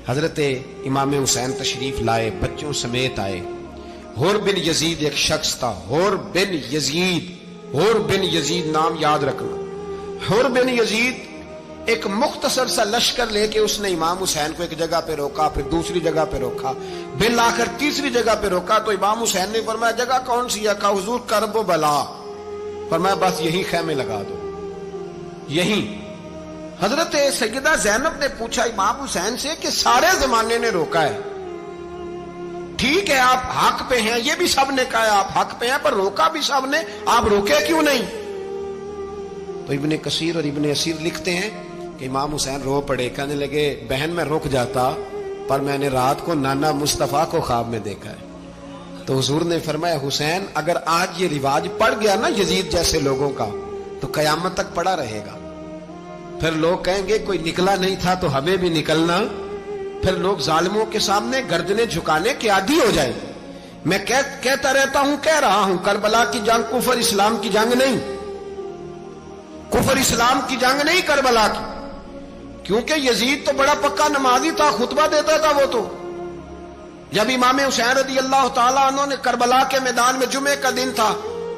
حضرت امام حسین تشریف لائے، بچوں سمیت آئے۔ حور بن یزید ایک شخص تھا، حور بن یزید، حور بن یزید نام یاد رکھنا۔ حور بن یزید ایک مختصر سا لشکر لے کے اس نے امام حسین کو ایک جگہ پہ روکا، پھر دوسری جگہ پہ روکا، بالآخر تیسری جگہ پہ روکا تو امام حسین نے فرمایا جگہ کون سی ہے؟ کہا حضور کرب و بلا۔ فرمایا بس یہی خیمے لگا دو، یہی۔ حضرت سیدہ زینب نے پوچھا امام حسین سے کہ سارے زمانے نے روکا ہے، ٹھیک ہے آپ حق پہ ہیں، یہ بھی سب نے کہا ہے آپ حق پہ ہیں، پر روکا بھی سب نے، آپ روکے کیوں نہیں؟ تو ابن کثیر اور ابن اسیر لکھتے ہیں کہ امام حسین رو پڑے، کہنے لگے بہن میں رک جاتا پر میں نے رات کو نانا مصطفیٰ کو خواب میں دیکھا ہے۔ تو حضور نے فرمایا حسین اگر آج یہ رواج پڑ گیا نا یزید جیسے لوگوں کا تو قیامت تک پڑا رہے گا، پھر لوگ کہیں گے کوئی نکلا نہیں تھا تو ہمیں بھی نکلنا، پھر لوگ ظالموں کے سامنے گردنیں جھکانے کے عادی ہو جائیں۔ میں کہتا رہتا ہوں، کہہ رہا ہوں، کربلا کی جنگ کفر اسلام کی جنگ نہیں، کفر اسلام کی جنگ نہیں کربلا کی، کیونکہ یزید تو بڑا پکا نمازی تھا، خطبہ دیتا تھا وہ تو۔ جب امام حسین رضی اللہ تعالیٰ عنہ نے کربلا کے میدان میں جمعے کا دن تھا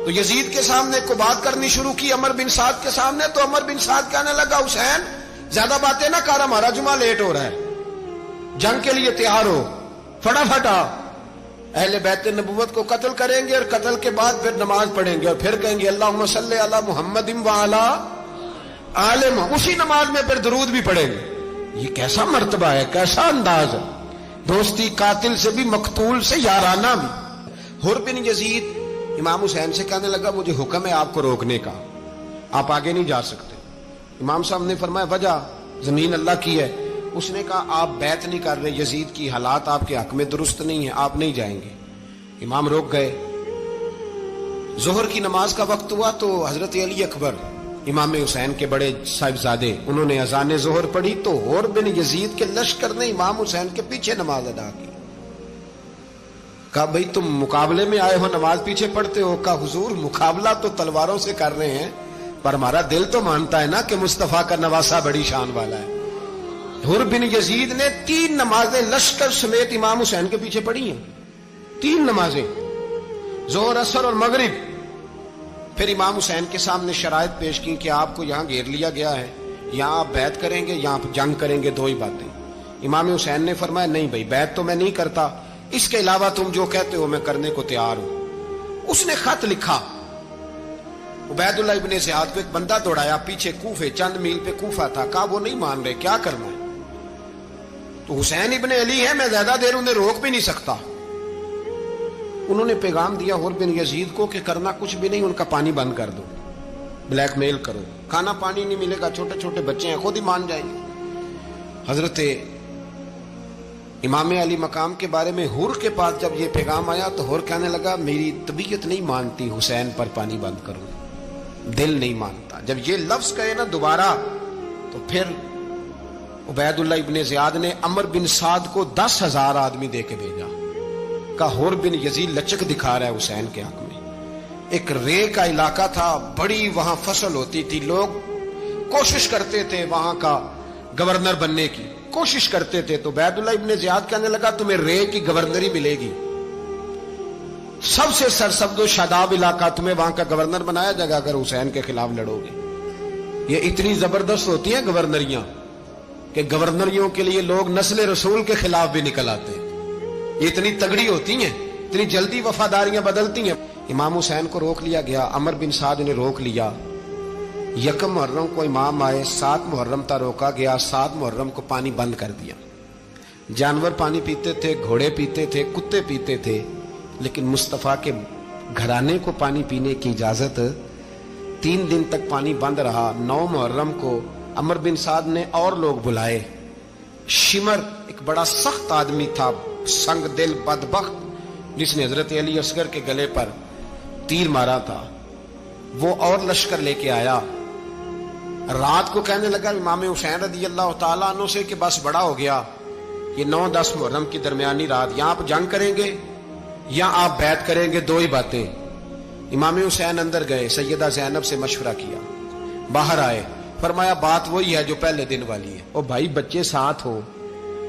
تو یزید کے سامنے کو بات کرنی شروع کی عمر بن سعد کے سامنے، تو عمر بن سعد کہنے لگا حسین زیادہ باتیں نہ کر، ہمارا جمعہ لیٹ ہو رہا ہے، جنگ کے لیے تیار ہو، فٹافٹ آ۔ اہل بیت نبوت کو قتل کریں گے اور قتل کے بعد پھر نماز پڑھیں گے اور پھر کہیں گے اللہم صلی علی محمد وعلی آل محمد، اسی نماز میں پھر درود بھی پڑھیں گے۔ یہ کیسا مرتبہ ہے، کیسا انداز ہے، دوستی قاتل سے بھی مقتول سے یارانہ بھی۔ حور بن یزید امام حسین سے کہنے لگا مجھے حکم ہے آپ کو روکنے کا، آپ آگے نہیں جا سکتے۔ امام صاحب نے فرمایا وجہ؟ زمین اللہ کی ہے۔ اس نے کہا آپ بیعت نہیں کر رہے، یزید کی حالات آپ کے حق میں درست نہیں ہیں، آپ نہیں جائیں گے۔ امام روک گئے۔ ظہر کی نماز کا وقت ہوا تو حضرت علی اکبر امام حسین کے بڑے صاحبزادے انہوں نے اذان ظہر پڑھی تو حور بن یزید کے لشکر نے امام حسین کے پیچھے نماز ادا کی۔ کہا بھئی تم مقابلے میں آئے ہو، نماز پیچھے پڑھتے ہو؟ کہا حضور مقابلہ تو تلواروں سے کر رہے ہیں پر ہمارا دل تو مانتا ہے نا کہ مصطفیٰ کا نواسہ بڑی شان والا ہے۔ حور بن یزید نے 3 نمازیں لشکر سمیت امام حسین کے پیچھے پڑھی ہیں، 3 نمازیں، ظہر اثر اور مغرب۔ پھر امام حسین کے سامنے شرائط پیش کی کہ آپ کو یہاں گھیر لیا گیا ہے، یہاں آپ بیعت کریں گے، یہاں آپ جنگ کریں گے، 2 ہی باتیں۔ امام حسین نے فرمایا نہیں بھائی بیعت تو میں نہیں کرتا، اس کے علاوہ تم جو کہتے ہو میں کرنے کو تیار ہوں۔ اس نے خط لکھا، عبید اللہ ابن زیاد کو ایک بندہ دوڑایا پیچھے، کوفے چند میل پہ کوفہ تھا، کہا وہ نہیں مان رہے، کیا کرنا ہے؟ تو حسین ابن علی ہے، میں زیادہ دیر انہیں روک بھی نہیں سکتا۔ انہوں نے پیغام دیا حور بن یزید کو کہ کرنا کچھ بھی نہیں، ان کا پانی بند کر دو، بلیک میل کرو، کھانا پانی نہیں ملے گا، چھوٹے چھوٹے بچے ہیں، خود ہی مان جائیں گے۔ حضرت امام علی مقام کے بارے میں حور کے پاس جب یہ پیغام آیا تو حور کہنے لگا میری طبیعت نہیں مانتی حسین پر پانی بند کروں، دل نہیں مانتا۔ جب یہ لفظ کہے نا دوبارہ تو پھر عبید اللہ ابن زیاد نے عمر بن سعد کو 10,000 آدمی دے کے بھیجا، کہا حور بن یزید لچک دکھا رہا ہے حسین کے حق میں۔ ایک رے کا علاقہ تھا، بڑی وہاں فصل ہوتی تھی، لوگ کوشش کرتے تھے وہاں کا گورنر بننے کی، کوشش کرتے تھے۔ تو عبید اللہ ابن زیاد کہنے لگا تمہیں رے کی گورنری ملے گی، سب سے سرسبز و شاداب علاقہ، تمہیں وہاں کا گورنر بنایا جائے گا اگر حسین کے خلاف لڑو گے۔ یہ اتنی زبردست ہوتی ہیں گورنریاں کہ گورنریوں کے لیے لوگ نسل رسول کے خلاف بھی نکل آتے ہیں، یہ اتنی تگڑی ہوتی ہیں، اتنی جلدی وفاداریاں بدلتی ہیں۔ امام حسین کو روک لیا گیا، عمر بن سعد نے روک لیا۔ 1 محرم کو امام آئے، 7 محرم تا روکا گیا، 7 محرم کو پانی بند کر دیا۔ جانور پانی پیتے تھے، گھوڑے پیتے تھے، کتے پیتے تھے، لیکن مصطفیٰ کے گھرانے کو پانی پینے کی اجازت، 3 دن تک پانی بند رہا۔ 9 محرم کو عمر بن سعد نے اور لوگ بلائے۔ شمر ایک بڑا سخت آدمی تھا، سنگ دل بدبخت، جس نے حضرت علی اصغر کے گلے پر تیر مارا تھا، وہ اور لشکر لے کے آیا۔ رات کو کہنے لگا امام حسین رضی اللہ تعالیٰ عنہ سے کہ بس بڑا ہو گیا، یہ 9-10 محرم کی درمیانی رات، یا آپ جنگ کریں گے یا آپ بیعت کریں گے، 2 ہی باتیں۔ امام حسین اندر گئے، سیدہ زینب سے مشورہ کیا، باہر آئے، فرمایا بات وہی ہے جو پہلے دن والی ہے۔ او بھائی بچے ساتھ ہو،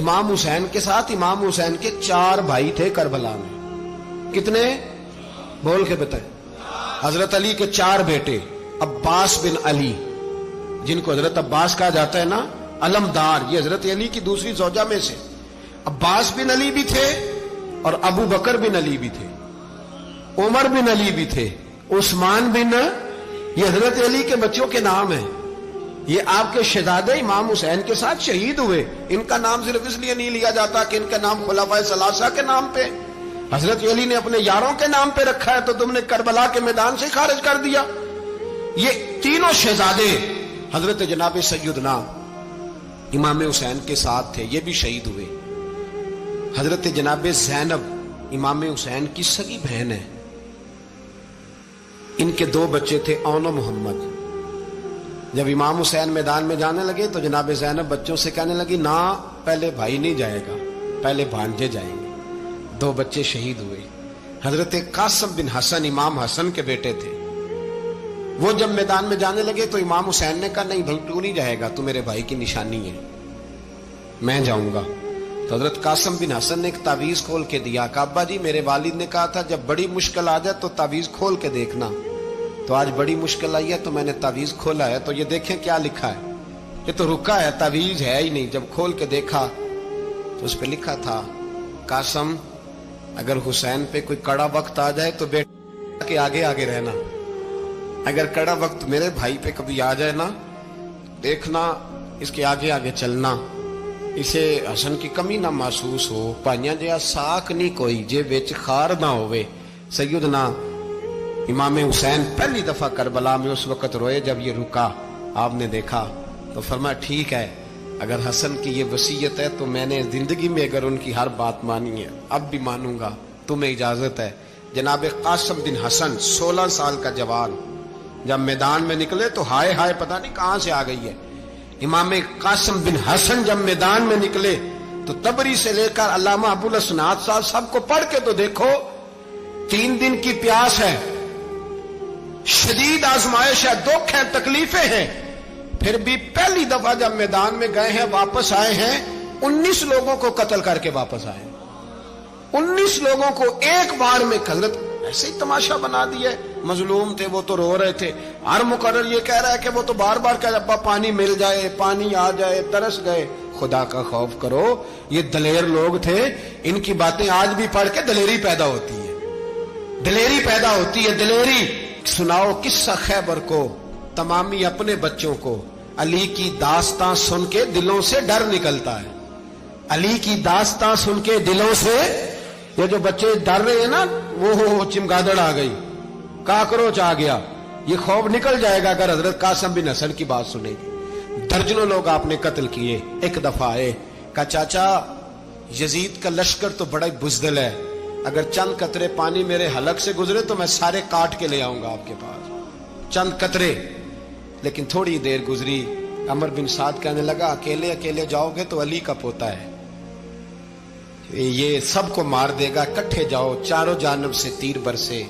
امام حسین کے ساتھ امام حسین کے 4 بھائی تھے کربلا میں. کتنے؟ بول کے بتائیں. حضرت علی کے 4 بیٹے، عباس بن علی، جن کو حضرت عباس کہا جاتا ہے نا، علمدار، یہ حضرت علی کی دوسری زوجہ میں سے. عباس بن علی بھی تھے اور ابو بکر بن علی بھی تھے، عمر بن علی بھی تھے، عثمان بن، یہ حضرت علی کے بچوں کے نام ہیں. یہ آپ کے شہزادے امام حسین کے ساتھ شہید ہوئے. ان کا نام صرف اس لیے نہیں لیا جاتا کہ ان کا نام خلفائے ثلاثہ کے نام پہ، حضرت علی نے اپنے یاروں کے نام پہ رکھا ہے تو تم نے کربلا کے میدان سے خارج کر دیا. یہ تینوں شہزادے حضرت جناب سیدنا امام حسین کے ساتھ تھے، یہ بھی شہید ہوئے. حضرت جناب زینب امام حسین کی سگی بہن ہے. ان کے 2 بچے تھے، اون و محمد. جب امام حسین میدان میں جانے لگے تو جناب زینب بچوں سے کہنے لگی، نہ پہلے بھائی نہیں جائے گا، پہلے بھانجے جائیں گے. 2 بچے شہید ہوئے. حضرت قاسم بن حسن امام حسن کے بیٹے تھے. وہ جب میدان میں جانے لگے تو امام حسین نے کہا، نہیں بھائی تو نہیں جائے گا، تو میرے بھائی کی نشانی ہے، میں جاؤں گا. تو حضرت قاسم بن حسن نے ایک تعویذ کھول کے دیا کہ ابا جی میرے والد نے کہا تھا جب بڑی مشکل آ جائے تو تعویذ کھول کے دیکھنا. تو آج بڑی مشکل آئی ہے تو میں نے تعویذ کھولا ہے، تو یہ دیکھیں کیا لکھا ہے. یہ تو رکا ہے، تعویذ ہے ہی نہیں. جب کھول کے دیکھا تو اس پہ لکھا تھا، قاسم اگر حسین پہ کوئی کڑا وقت آ جائے تو بیٹا کے آگے آگے رہنا، اگر کڑا وقت میرے بھائی پہ کبھی آ جائے نا، دیکھنا اس کے آگے آگے چلنا، اسے حسن کی کمی نہ محسوس ہو. پائیاں جہا ساک نہیں کوئی جے وچ خار نہ ہوئے. سیدنا امام حسین پہلی دفعہ کربلا میں اس وقت روئے جب یہ رکا. آپ نے دیکھا تو فرمایا ٹھیک ہے، اگر حسن کی یہ وصیت ہے تو میں نے زندگی میں اگر ان کی ہر بات مانی ہے اب بھی مانوں گا، تمہیں اجازت ہے. جناب قاسم بن حسن 16 سال کا جوان جب میدان میں نکلے تو ہائے ہائے پتہ نہیں کہاں سے آ گئی ہے. امام قاسم بن حسن جب میدان میں نکلے تو تبری سے لے کر علامہ ابو الاسناد صاحب سب کو پڑھ کے تو دیکھو. 3 دن کی پیاس ہے، شدید آزمائش ہے، دکھ ہے، تکلیفیں ہیں، پھر بھی پہلی دفعہ جب میدان میں گئے ہیں واپس آئے ہیں 19 لوگوں کو قتل کر کے واپس آئے. 19 لوگوں کو ایک بار میں حضرت ایسے ہی تماشا بنا دیا. مظلوم تھے وہ تو رو رہے تھے. ہر مقرر یہ کہہ رہا ہے کہ وہ تو بار بار کہہ ابا پانی مل جائے، پانی آ جائے، ترس گئے. خدا کا خوف کرو، یہ دلیر لوگ تھے. ان کی باتیں آج بھی پڑھ کے دلیری پیدا ہوتی ہے، دلیری پیدا ہوتی ہے، دلیری. سناؤ قصہ خیبر کو، تمامی اپنے بچوں کو علی کی داستان سن کے دلوں سے ڈر نکلتا ہے. علی کی داستان سن کے دلوں سے یہ جو بچے ڈر رہے ہیں نا، وہ چمگادڑ آ گئی، کاکروچ آ گیا، یہ خوف نکل جائے گا اگر حضرت قاسم بن حسن کی بات سنیں گے. درجنوں لوگ آپ نے قتل کیے. ایک دفعہ آئے، کہا چاچا یزید کا لشکر تو بڑا ہی بزدل ہے، اگر چند قطرے پانی میرے حلق سے گزرے تو میں سارے کاٹ کے لے آؤں گا آپ کے پاس، چند قطرے. لیکن تھوڑی دیر گزری، عمر بن سعد کہنے لگا اکیلے اکیلے جاؤ گے تو علی کا پوتا ہے، یہ سب کو مار دے گا، کٹھے جاؤ. چاروں جانب سے تیر برسے.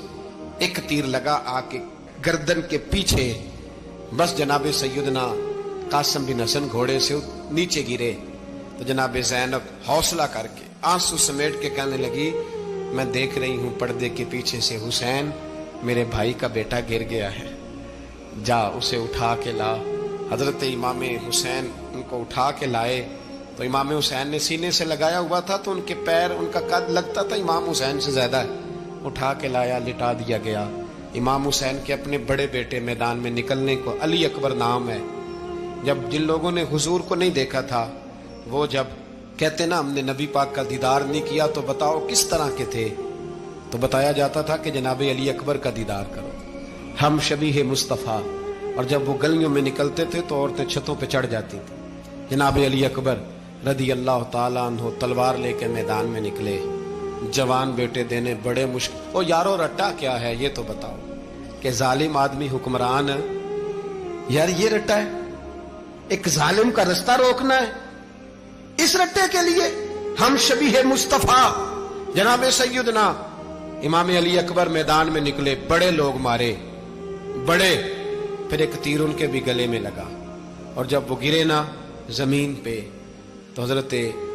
ایک تیر لگا آ کے گردن کے پیچھے، بس جناب سیدنا قاسم بن حسن گھوڑے سے نیچے گرے. تو جناب زینب حوصلہ کر کے آنسو سمیٹ کے کہنے لگی میں دیکھ رہی ہوں پردے کے پیچھے سے حسین میرے بھائی کا بیٹا گر گیا ہے، جا اسے اٹھا کے لا. حضرت امام حسین ان کو اٹھا کے لائے تو امام حسین نے سینے سے لگایا ہوا تھا تو ان کے پیر، ان کا قد لگتا تھا امام حسین سے زیادہ ہے. اٹھا کے لایا، لٹا دیا گیا. امام حسین کے اپنے بڑے بیٹے میدان میں نکلنے کو، علی اکبر نام ہے، جب جن لوگوں نے حضور کو نہیں دیکھا تھا وہ جب کہتے نا ہم نے نبی پاک کا دیدار نہیں کیا تو بتاؤ کس طرح کے تھے، تو بتایا جاتا تھا کہ جناب علی اکبر کا دیدار کرو، ہم شبیہ مصطفیٰ. اور جب وہ گلیوں میں نکلتے تھے تو عورتیں چھتوں پہ چڑھ جاتی تھیں. جناب علی اکبر رضی اللہ تعالیٰ عنہ تلوار لے کے میدان میں نکلے، جوان بیٹے دینے بڑے مشکل. او یارو رٹا کیا ہے یہ تو بتاؤ، کہ ظالم آدمی حکمران ہے یار، یہ رٹا ہے، ایک ظالم کا رستہ روکنا ہے. اس رٹے کے لیے ہم شبیہ مصطفیٰ جناب سیدنا امام علی اکبر میدان میں نکلے، بڑے لوگ مارے، بڑے. پھر ایک تیر ان کے بھی گلے میں لگا اور جب وہ گرے نا زمین پہ تو حضرت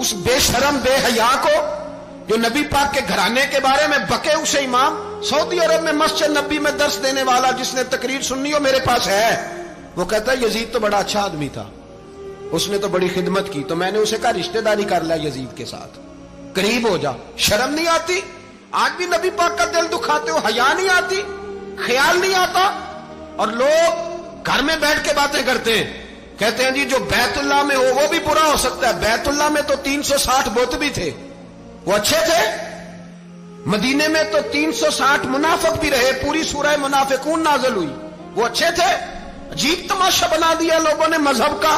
اس بے شرم بے حیا کو جو نبی پاک کے گھرانے کے بارے میں بکے اسے امام سعودی عرب میں مسجد نبی میں درس دینے والا جس نے تقریر سننی ہو میرے پاس ہے. وہ کہتا ہے یزید تو بڑا اچھا آدمی تھا, اس نے تو بڑی خدمت کی, تو میں نے اسے کہا رشتہ داری کر لیا یزید کے ساتھ, قریب ہو جا. شرم نہیں آتی؟ آج بھی نبی پاک کا دل دکھاتے ہو, حیا نہیں آتی, خیال نہیں آتا. اور لوگ گھر میں بیٹھ کے باتیں کرتے ہیں, کہتے ہیں جی جو بیت اللہ میں ہو وہ بھی برا ہو سکتا ہے. بیت اللہ میں تو 360 بت بھی تھے, وہ اچھے تھے. مدینے میں تو 360 منافق بھی رہے, پوری سورہ منافقون نازل ہوئی, وہ اچھے تھے. عجیب تماشا بنا دیا لوگوں نے مذہب کا.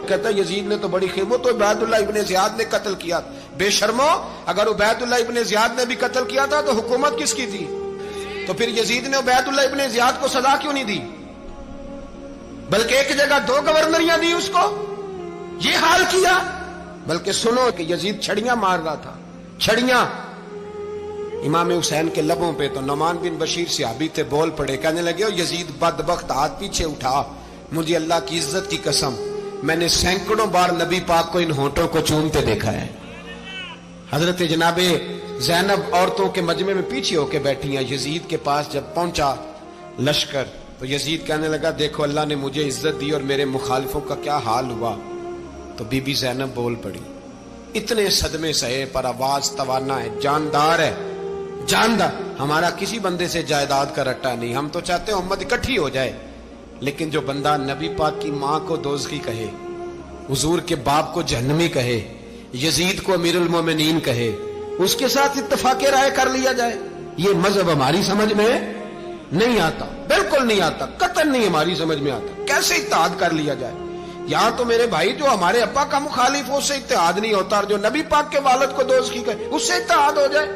کہتا ہے یزید نے تو بڑی وہ تو عبید اللہ ابن زیاد نے قتل کیا. بے شرمو, اگر عبید اللہ ابن زیاد نے بھی قتل کیا تھا تو حکومت کس کی تھی؟ تو پھر یزید نے عبید اللہ ابن زیاد کو سزا کیوں نہیں دی, بلکہ ایک جگہ 2 گورنریاں دی اس کو؟ یہ حال کیا. بلکہ سنو کہ یزید چھڑیاں مار رہا تھا, چھڑیاں. امام حسین کے لبوں پہ تو نعمان بن بشیر صحابی تھے, بول پڑے, کہنے لگے یزید بدبخت, ہاتھ پیچھے اٹھا, مجھے اللہ کی عزت کی قسم میں نے سینکڑوں بار نبی پاک کو ان ہونٹوں کو چومتے دیکھا ہے. حضرت جناب زینب عورتوں کے مجمع میں پیچھے ہو کے بیٹھی ہیں. یزید کے پاس جب پہنچا لشکر تو یزید کہنے لگا دیکھو اللہ نے مجھے عزت دی اور میرے مخالفوں کا کیا حال ہوا. تو بی بی زینب بول پڑی, اتنے صدمے سہے پر آواز توانا ہے, جاندار ہے, جاندار. ہمارا کسی بندے سے جائیداد کا رٹا نہیں, ہم تو چاہتے ہیں امت اکٹھی ہو جائے, لیکن جو بندہ نبی پاک کی ماں کو دوزخی کہے, حضور کے باپ کو جہنمی کہے, یزید کو امیر المومنین کہے, اس کے ساتھ اتفاق رائے کر لیا جائے, یہ مذہب ہماری سمجھ میں نہیں آتا, بالکل نہیں آتا, قطعاً نہیں ہماری سمجھ میں آتا. کیسے اتحاد کر لیا جائے؟ یہاں تو میرے بھائی جو ہمارے ابا کا مخالف ہو اس سے اتحاد نہیں ہوتا, اور جو نبی پاک کے والد کو دوزخی کہے اس سے اتحاد ہو جائے.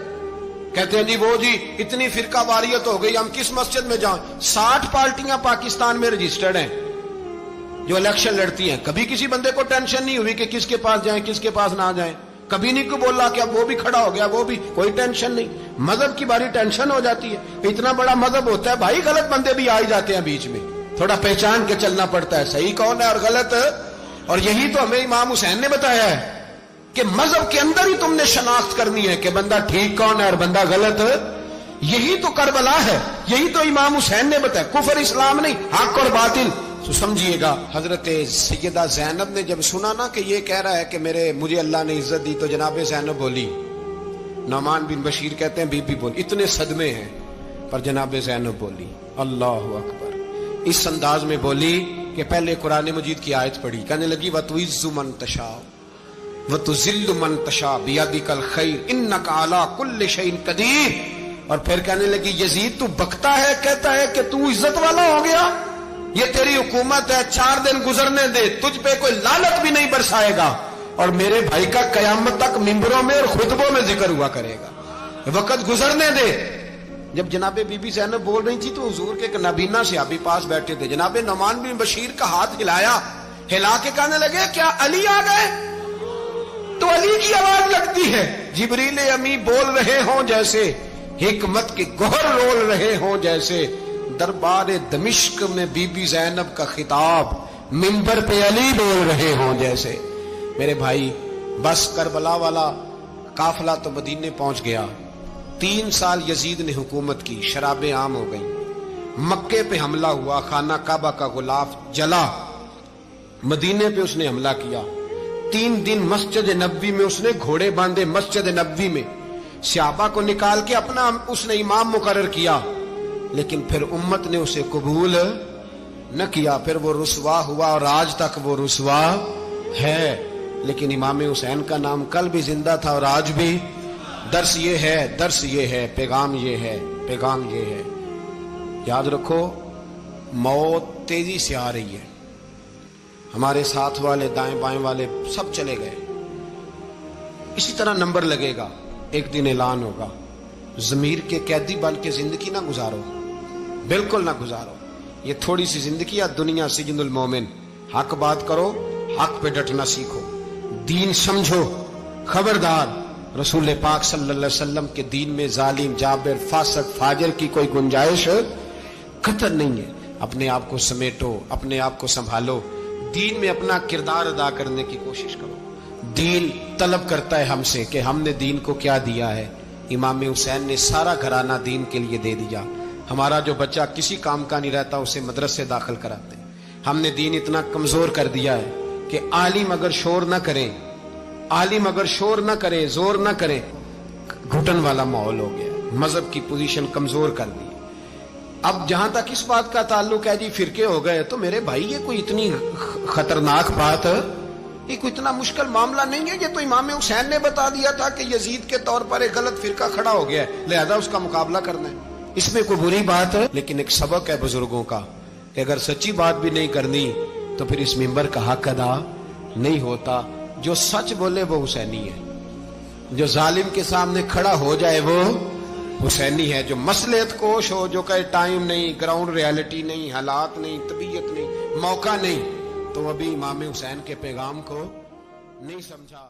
کہتے ہیں جی وہ جی اتنی فرقہ واریت ہو گئی, ہم کس مسجد میں جائیں؟ 60 پارٹیاں پاکستان میں رجسٹرڈ ہیں جو الیکشن لڑتی ہیں. کبھی کسی بندے کو ٹینشن نہیں ہوئی کہ کس کے پاس جائیں کس کے پاس نہ جائیں, کبھی نہیں کو بولا کہ اب وہ بھی کھڑا ہو گیا, وہ بھی, کوئی ٹینشن نہیں. مذہب کی باری ٹینشن ہو جاتی ہے. اتنا بڑا مذہب ہوتا ہے بھائی, غلط بندے بھی آ جاتے ہیں بیچ میں, تھوڑا پہچان کے چلنا پڑتا ہے صحیح کون ہے اور غلط. اور یہی تو ہمیں امام حسین نے بتایا ہے کہ مذہب کے اندر ہی تم نے شناخت کرنی ہے کہ بندہ ٹھیک کون ہے اور بندہ غلط. یہی تو کربلا ہے, یہی تو امام حسین نے بتایا, کفر اسلام نہیں, حق اور باطل. تو سمجھیے گا حضرت سیدہ زینب نے جب سنا نا کہ یہ کہہ رہا ہے کہ مجھے اللہ نے عزت دی, تو جناب زینب بولی. نعمان بن بشیر کہتے ہیں بی بی بولی, اتنے صدمے ہیں پر جناب زینب بولی اللہ اکبر, اس انداز میں بولی کہ پہلے قرآن مجید کی آیت پڑھی, کہنے لگی وَتُعِزُّ مَن تَشَاءُ وَتُذِلُّ مَن تَشَاءُ بِيَدِكَ الْخَيْرُ إِنَّكَ عَلَىٰ كُلِّ شَيْءٍ قَدِيرٌ. اور پھر کہنے لگی یزید تو بکتا ہے, کہتا ہے کہ تو عزت والا ہو گیا, یہ تیری حکومت ہے, 4 دن گزرنے دے, تجھ پہ کوئی لعنت بھی نہیں برسائے گا, اور میرے بھائی کا قیامت تک ممبروں میں اور خطبوں میں ذکر ہوا کرے گا, وقت گزرنے دے. جب جناب بی بی زینب بول رہی تھی تو حضور کے ایک نابینا صحابی پاس بیٹھے تھے, جناب نعمان بن بشیر کا ہاتھ ہلایا, ہلا کے کہنے لگے کیا علی آ گئے؟ تو علی کی آواز لگتی ہے, جبریل امی بول رہے ہوں جیسے, حکمت کے گوہر رول رہے ہوں جیسے, دربار دمشق میں بی بی زینب کا خطاب, منبر پہ علی بول رہے ہوں جیسے. میرے بھائی بس کربلا والا قافلہ تو مدینے پہنچ گیا, 3 سال یزید نے حکومت کی, شرابیں عام ہو گئیں, مکے پہ حملہ ہوا, خانہ کعبہ کا غلاف جلا, مدینے پہ اس نے حملہ کیا, 3 دن مسجد نبوی میں اس نے گھوڑے باندھے, مسجد نبوی میں صحابہ کو نکال کے اپنا اس نے امام مقرر کیا, لیکن پھر امت نے اسے قبول نہ کیا, پھر وہ رسوا ہوا اور آج تک وہ رسوا ہے. لیکن امام حسین کا نام کل بھی زندہ تھا اور آج بھی. درس یہ ہے, درس یہ ہے, پیغام یہ ہے, پیغام یہ ہے. یاد رکھو موت تیزی سے آ رہی ہے, ہمارے ساتھ والے دائیں بائیں والے سب چلے گئے, اسی طرح نمبر لگے گا, ایک دن اعلان ہوگا. ضمیر کے قیدی بن کے زندگی نہ گزارو, بالکل نہ گزارو. یہ تھوڑی سی زندگی ہے, دنیا سجن المومن. حق بات کرو, حق پہ ڈٹنا سیکھو, دین سمجھو. خبردار رسول پاک صلی اللہ علیہ وسلم کے دین میں ظالم, جابر, فاسق, فاجر کی کوئی گنجائش قطع نہیں ہے. اپنے آپ کو سمیٹو, اپنے آپ کو سنبھالو, دین میں اپنا کردار ادا کرنے کی کوشش کرو. دین طلب کرتا ہے ہم سے کہ ہم نے دین کو کیا دیا ہے. امام حسین نے سارا گھرانہ دین کے لیے دے دیا. ہمارا جو بچہ کسی کام کا نہیں رہتا اسے مدرسے داخل کراتے ہیں. ہم نے دین اتنا کمزور کر دیا ہے کہ عالم اگر شور نہ کرے، عالم اگر شور نہ کرے، زور نہ کرے، گھٹن والا ماحول ہو گیا. مذہب کی پوزیشن کمزور کر دی. اب جہاں تک اس بات کا تعلق ہے جی فرقے ہو گئے، تو میرے بھائی یہ کوئی اتنی خطرناک بات ہے، یہ کوئی اتنا مشکل معاملہ نہیں ہے. یہ تو امام حسین نے بتا دیا تھا کہ یزید کے طور پر ایک غلط فرقہ کھڑا ہو گیا ہے، لہذا اس کا مقابلہ کرنا ہے. اس میں کوئی بری بات ہے؟ لیکن ایک سبق ہے بزرگوں کا کہ اگر سچی بات بھی نہیں کرنی تو پھر اس منبر کا حق ادا نہیں ہوتا. جو سچ بولے وہ حسینی ہے، جو ظالم کے سامنے کھڑا ہو جائے وہ حسینی ہے. جو مصلحت کوش ہو، جو کہے ٹائم نہیں، گراؤنڈ ریالٹی نہیں، حالات نہیں، طبیعت نہیں، موقع نہیں، تو ابھی امام حسین کے پیغام کو نہیں سمجھا.